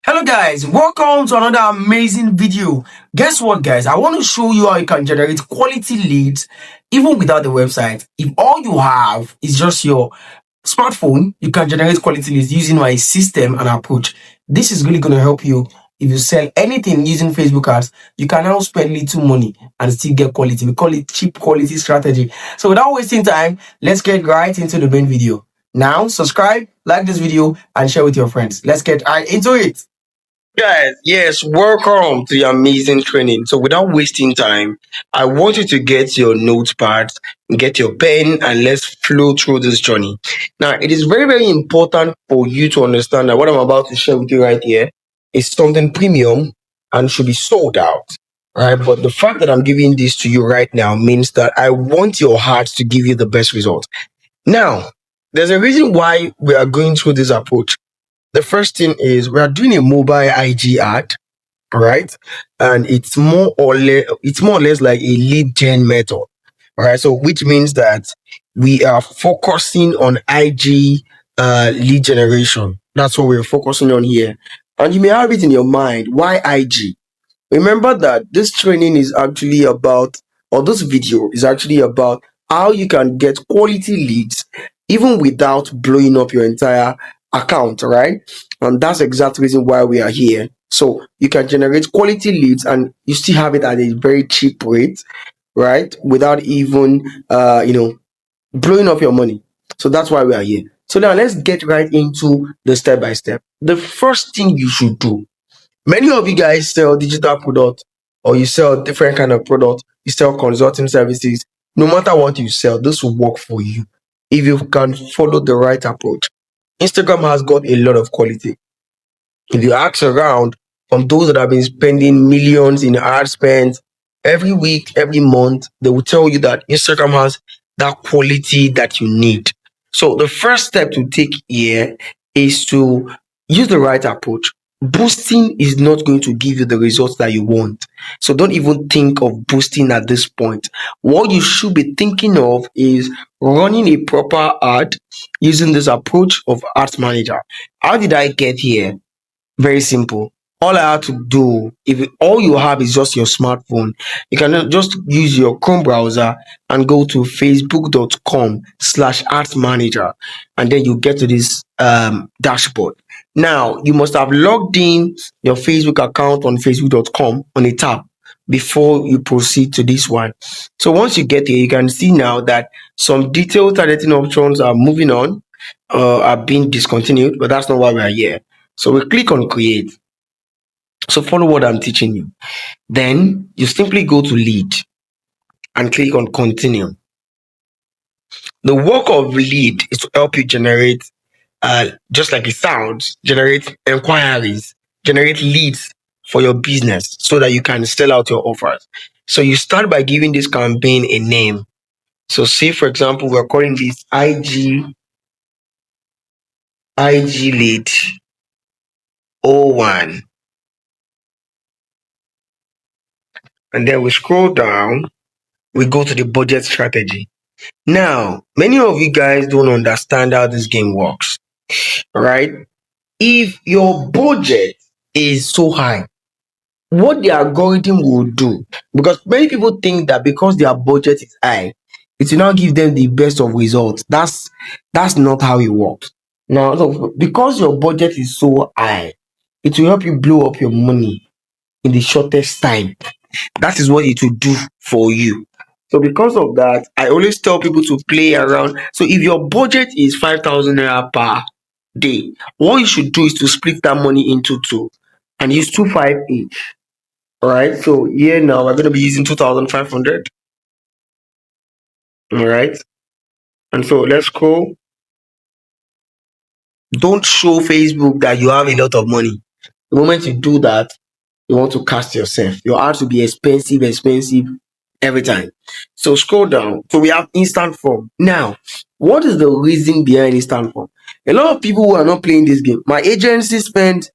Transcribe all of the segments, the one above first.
Hello guys, welcome to another amazing video. Guess what guys, I want to show you how you can generate quality leads even without the website. If all you have is just your smartphone, you can generate quality leads using my system and approach. This is really going to help you. If you sell anything using Facebook ads, you can now spend little money and still get quality. We call it cheap quality strategy. So without wasting time, let's get right into the main video. Now subscribe, like this video and share with your friends. Let's get right into it. Guys, yes, welcome to the amazing training. So, without wasting time, I want you to get your notepad, get your pen, and let's flow through this journey. Now, it is very, very important for you to understand that what I'm about to share with you right here is something premium and should be sold out. Right, but the fact that I'm giving this to you right now means that I want your heart to give you the best result. Now, there's a reason why we are going through this approach. The first thing is we are doing a mobile IG ad, right? And it's more or less like a lead gen method. All right. So which means that we are focusing on IG lead generation. That's what we're focusing on here. And you may have it in your mind, why IG? Remember that this training is actually about, or this video is actually about how you can get quality leads even without blowing up your entire account, right? And that's the exact reason why we are here. So you can generate quality leads and you still have it at a very cheap rate, right? Without even, blowing up your money. So that's why we are here. So now let's get right into the step by step. The first thing you should do, many of you guys sell digital product or you sell different kind of product, you sell consulting services. No matter what you sell, this will work for you if you can follow the right approach. Instagram has got a lot of quality. If you ask around from those that have been spending millions in ad spend every week, every month, they will tell you that Instagram has that quality that you need. So the first step to take here is to use the right approach. Boosting is not going to give you the results that you want. So don't even think of boosting at this point. What you should be thinking of is running a proper ad using this approach of Ads Manager. How did I get here? Very simple. All I have to do, if all you have is just your smartphone, you can just use your Chrome browser and go to facebook.com/ads manager, and then you get to this dashboard. Now, you must have logged in your Facebook account on facebook.com on a tab before you proceed to this one. So once you get here, you can see now that some detailed targeting options are moving on, are being discontinued, but that's not why we are here. So we click on create. So follow what I'm teaching you. Then you simply go to lead and click on continue. The work of lead is to help you generate, just like it sounds, generate inquiries, generate leads for your business so that you can sell out your offers. So you start by giving this campaign a name. So say for example, we're calling this IG lead 01. And then we scroll down, we go to the budget strategy. Now, many of you guys don't understand how this game works, right? If your budget is so high, what the algorithm will do, because many people think that because their budget is high, it will not give them the best of results. That's not how it works. Now, so because your budget is so high, it will help you blow up your money in the shortest time. That is what it will do for you. So because of that, I always tell people to play around. So if your budget is 5,000 naira per day, what you should do is to split that money into two and use 2,500 each. All right. So here now we're going to be using 2,500. All right. And so let's go. Don't show Facebook that you have a lot of money. The moment you do that, you want to cast yourself. Your ads will be expensive every time. So scroll down. So we have instant form. Now, what is the reason behind instant form? A lot of people who are not playing this game. My agency spend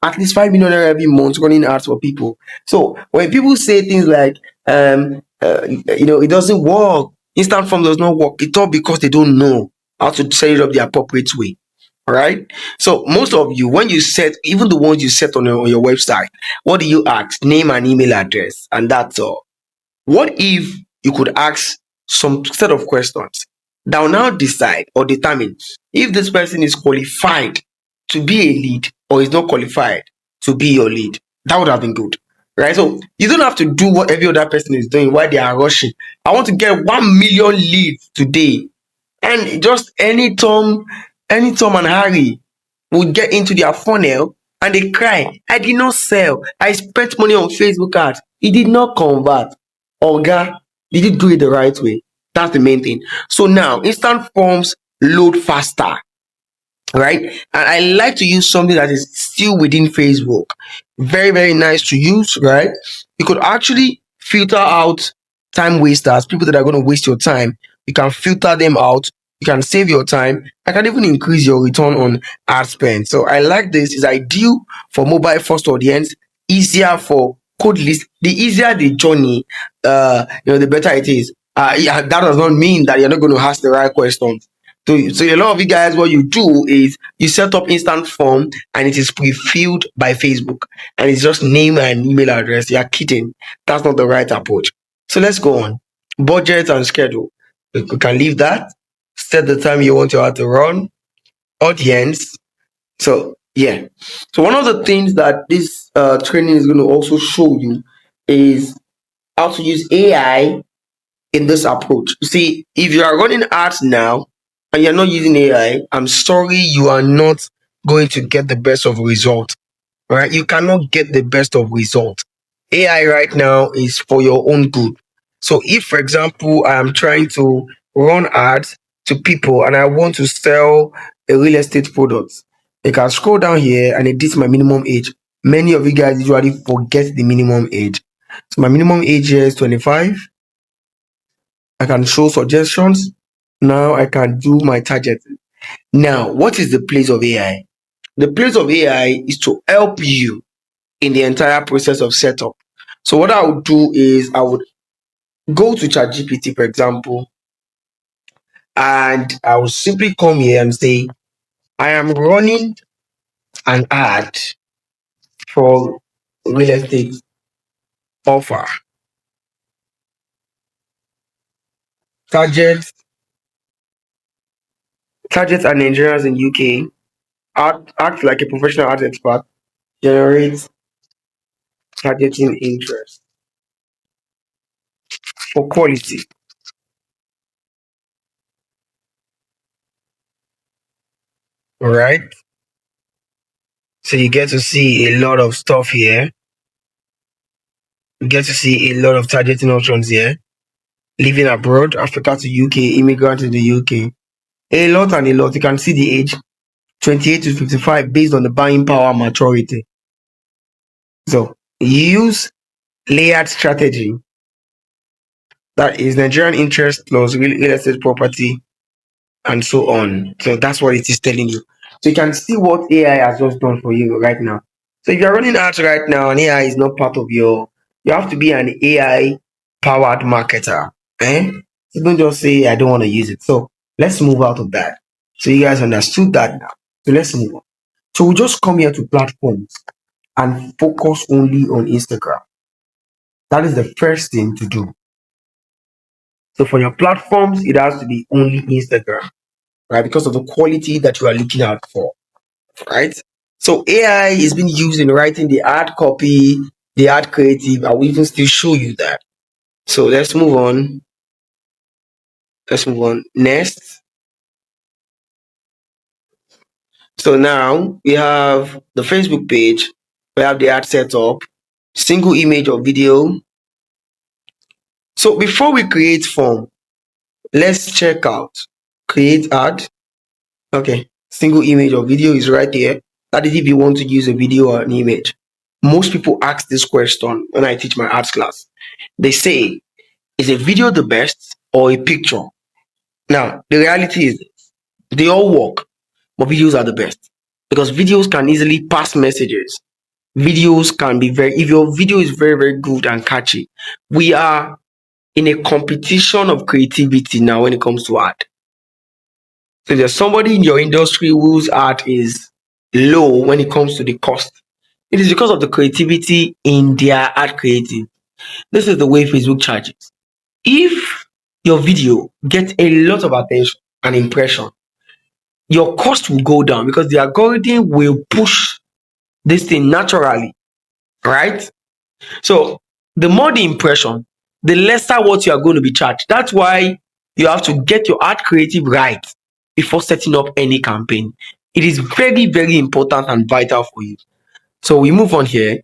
at least 5 million every month running ads for people. So when people say things like, it doesn't work, instant form does not work, it's all because they don't know how to set it up the appropriate way. All right. So most of you, when you set, even the ones you set on your website, what do you ask? Name and email address, and that's all. What if you could ask some set of questions that will now decide or determine if this person is qualified to be a lead or is not qualified to be your lead? That would have been good. Right? So you don't have to do what every other person is doing while they are rushing. I want to get 1 million leads today. And just any Tom and Harry would get into their funnel and they cry, I did not sell. I spent money on Facebook ads. It did not convert. Oga, did you do it the right way? That's the main thing. So now instant forms load faster, right? And I like to use something that is still within Facebook. Very, very nice to use, right? You could actually filter out time wasters, people that are going to waste your time. You can filter them out. You can save your time. I can even increase your return on ad spend. So I like this. It's ideal for mobile first audience, easier for code list. The easier the journey, the better it is. Yeah, that does not mean that you're not going to ask the right questions. So a lot of you guys, what you do is you set up instant form and it is pre-filled by Facebook and it's just name and email address. You're kidding. That's not the right approach. So let's go on. Budget and schedule. We can leave that. Set the time you want your ad to run. Audience. So yeah. So one of the things that this training is going to also show you is how to use AI in this approach. You see, if you are running ads now and you're not using AI, I'm sorry, you are not going to get the best of results. Right? You cannot get the best of results. AI right now is for your own good. So if, for example, I am trying to run ads to people and I want to sell a real estate product, I can scroll down here and edit my minimum age. Many of you guys usually forget the minimum age. So my minimum age here is 25. I can show suggestions. Now I can do my targeting. Now, what is the place of AI? The place of AI is to help you in the entire process of setup. So what I would do is I would go to ChatGPT, for example, and I will simply come here and say, I am running an ad for real estate offer. Target target and Nigerians in UK. Act like a professional ad expert. Generate targeting interest for quality. All right. So you get to see a lot of stuff here. You get to see a lot of targeting options here. Living abroad, Africa to UK, immigrant in the UK. A lot and a lot. You can see the age 28 to 55 based on the buying power maturity. So use layered strategy. That is Nigerian interest plus real estate property and so on. So that's what it is telling you. So you can see what AI has just done for you right now. So if you're running ads right now and AI is not part of you have to be an AI powered marketer. Eh? So don't just say I don't want to use it. So let's move out of that. So you guys understood that now. So let's move on. So we just come here to platforms and focus only on Instagram. That is the first thing to do. So for your platforms, it has to be only Instagram, right? Because of the quality that you are looking out for, right? So AI is being used in writing the ad copy, the ad creative. I will even still show you that. So let's move on. Let's move on. Next. So now we have the Facebook page. We have the ad setup, single image or video. So before we create form, let's check out create ad. Okay, single image or video is right here. That is if you want to use a video or an image. Most people ask this question when I teach my arts class. They say, is a video the best or a picture? Now, the reality is they all work, but videos are the best because videos can easily pass messages. Videos can be if your video is very, very good and catchy, we are in a competition of creativity now when it comes to art. So there's somebody in your industry whose art is low when it comes to the cost. It is because of the creativity in their art creative. This is the way Facebook charges. If your video gets a lot of attention and impression, your cost will go down because the algorithm will push this thing naturally, right? So the more the impression, the lesser what you are going to be charged. That's why you have to get your art creative right before setting up any campaign. It is very, very important and vital for you. So we move on here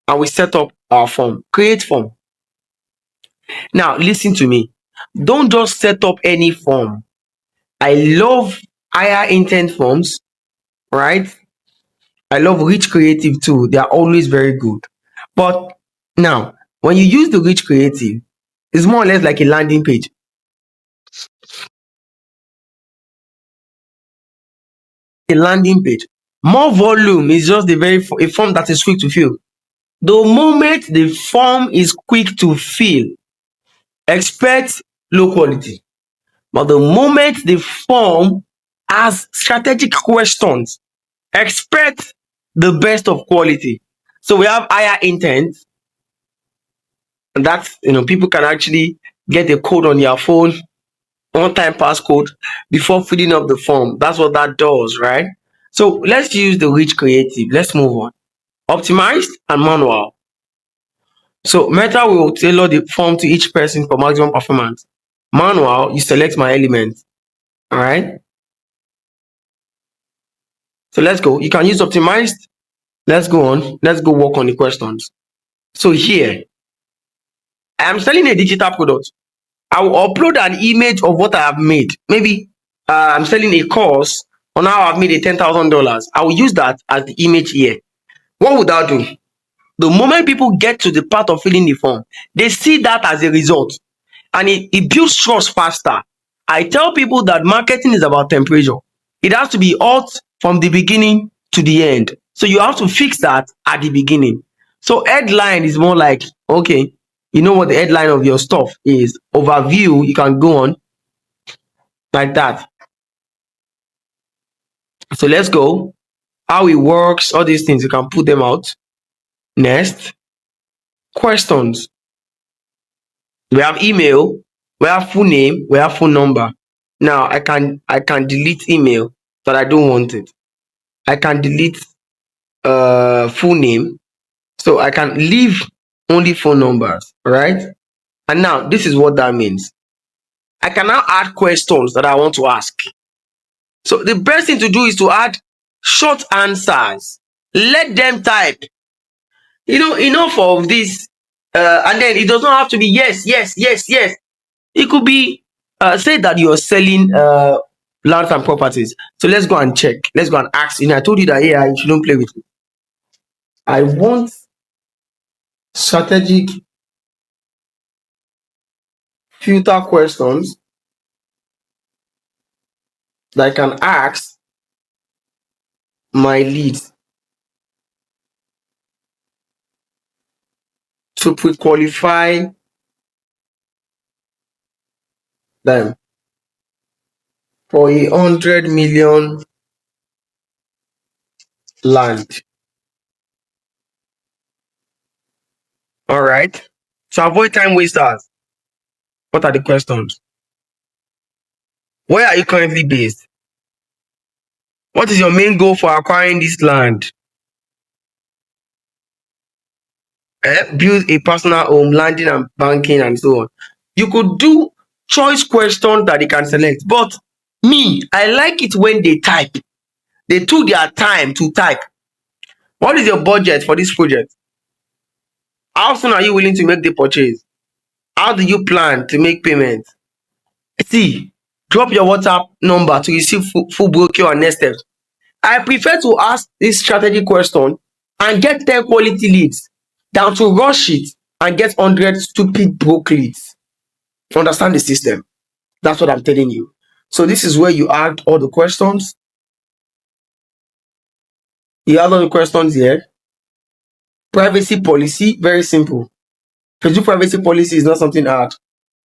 and we set up our form, create form. Now, listen to me. Don't just set up any form. I love higher intent forms, right? I love rich creative too. They are always very good. But now, when you use the rich creative, it's more or less like a landing page. A landing page. More volume is just a form that is quick to fill. The moment the form is quick to fill, expect low quality. But the moment the form has strategic questions, expect the best of quality. So we have higher intent, and that's people can actually get a code on your phone, one-time passcode before filling up the form. That's what that does, right? So let's use the rich creative. Let's move on. Optimized and manual. So Meta will tailor the form to each person for maximum performance. Manual, you select my element. All right. So let's go. You can use optimized. Let's go on. Let's go work on the questions. So here, I am selling a digital product. I will upload an image of what I have made. Maybe I'm selling a course on how I've made a $10,000. I will use that as the image here. What would that do? The moment people get to the part of filling the form, they see that as a result, and it builds trust faster. I tell people that marketing is about temperature. It has to be hot from the beginning to the end. So you have to fix that at the beginning. So headline is more like, okay, you know what the headline of your stuff is. Overview, you can go on like that. So let's go. How it works, all these things, you can put them out. Next, questions. We have email, we have full name, we have phone number. Now I can delete email that I don't want it. I can delete full name, so I can leave only phone numbers, right? And now this is what that means. I can now add questions that I want to ask. So the best thing to do is to add short answers. Let them type. Enough of this, and then it does not have to be yes, yes, yes, yes. It could be say that you're selling lands and properties. So let's go and check. Let's go and ask. I told you that AI, you shouldn't play with it. I want strategic filter questions that I can ask my leads to pre-qualify them for 100 million land. All right. So avoid time wasters. What are the questions? Where are you currently based? What is your main goal for acquiring this land? Build a personal home, landing and banking, and so on. You could do choice questions that they can select. But me, I like it when they type. They took their time to type. What is your budget for this project? How soon are you willing to make the purchase? How do you plan to make payment? See, drop your WhatsApp number to receive full brochure and next steps. I prefer to ask this strategy question and get 10 quality leads than to rush it and get 100 stupid broke leads. Understand the system. That's what I'm telling you. So this is where you add all the questions. You add all the questions here. Privacy policy, very simple. Facebook privacy policy is not something hard.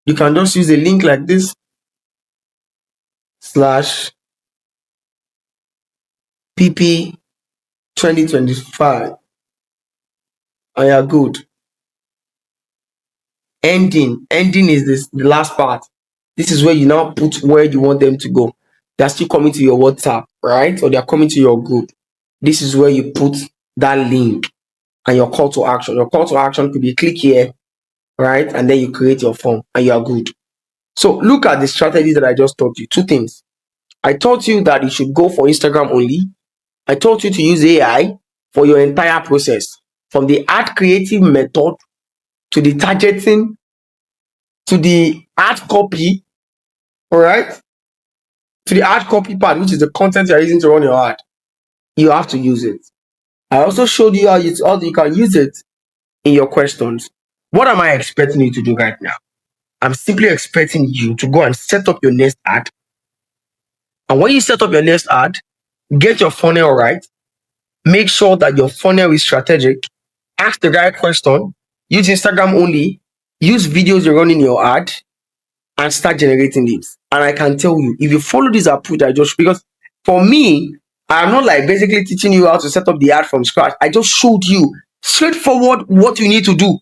You can just use a link like this. slash PP 2025, and you're good. Ending is the last part. This is where you now put where you want them to go. They're still coming to your WhatsApp, right? Or they're coming to your group. This is where you put that link and your call to action. Your call to action could be click here, right? And then you create your form and you are good. So look at the strategies that I just taught you. Two things. I taught you that you should go for Instagram only. I taught you to use AI for your entire process, from the ad creative method to the targeting to the ad copy, all right? To the ad copy part, which is the content you're using to run your ad. You have to use it. I also showed you how you can use it in your questions. What am I expecting you to do right now? I'm simply expecting you to go and set up your next ad. And when you set up your next ad, get your funnel right. Make sure that your funnel is strategic. Ask the right question. Use Instagram only. Use videos you run in your ad and start generating leads. And I can tell you, if you follow this approach, because for me, I'm not like basically teaching you how to set up the ad from scratch. I just showed you straightforward what you need to do.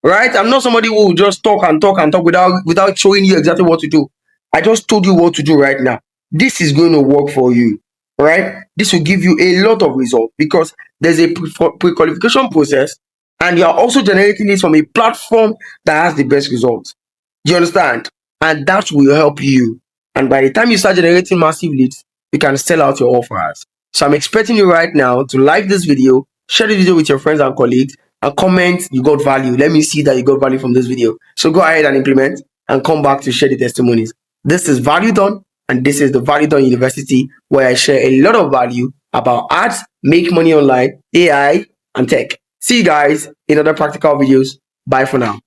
Right? I'm not somebody who will just talk and talk and talk without showing you exactly what to do. I just told you what to do right now. This is going to work for you, right? This will give you a lot of results because there's a pre-qualification process and you are also generating this from a platform that has the best results. Do you understand? And that will help you. And by the time you start generating massive leads, you can sell out your offers. So I'm expecting you right now to like this video, share the video with your friends and colleagues, and comment you got value. Let me see that you got value from this video. So go ahead and implement and come back to share the testimonies. This is Value Done, and this is the Value Done University, where I share a lot of value about ads, make money online, AI, and tech. See you guys in other practical videos. Bye for now.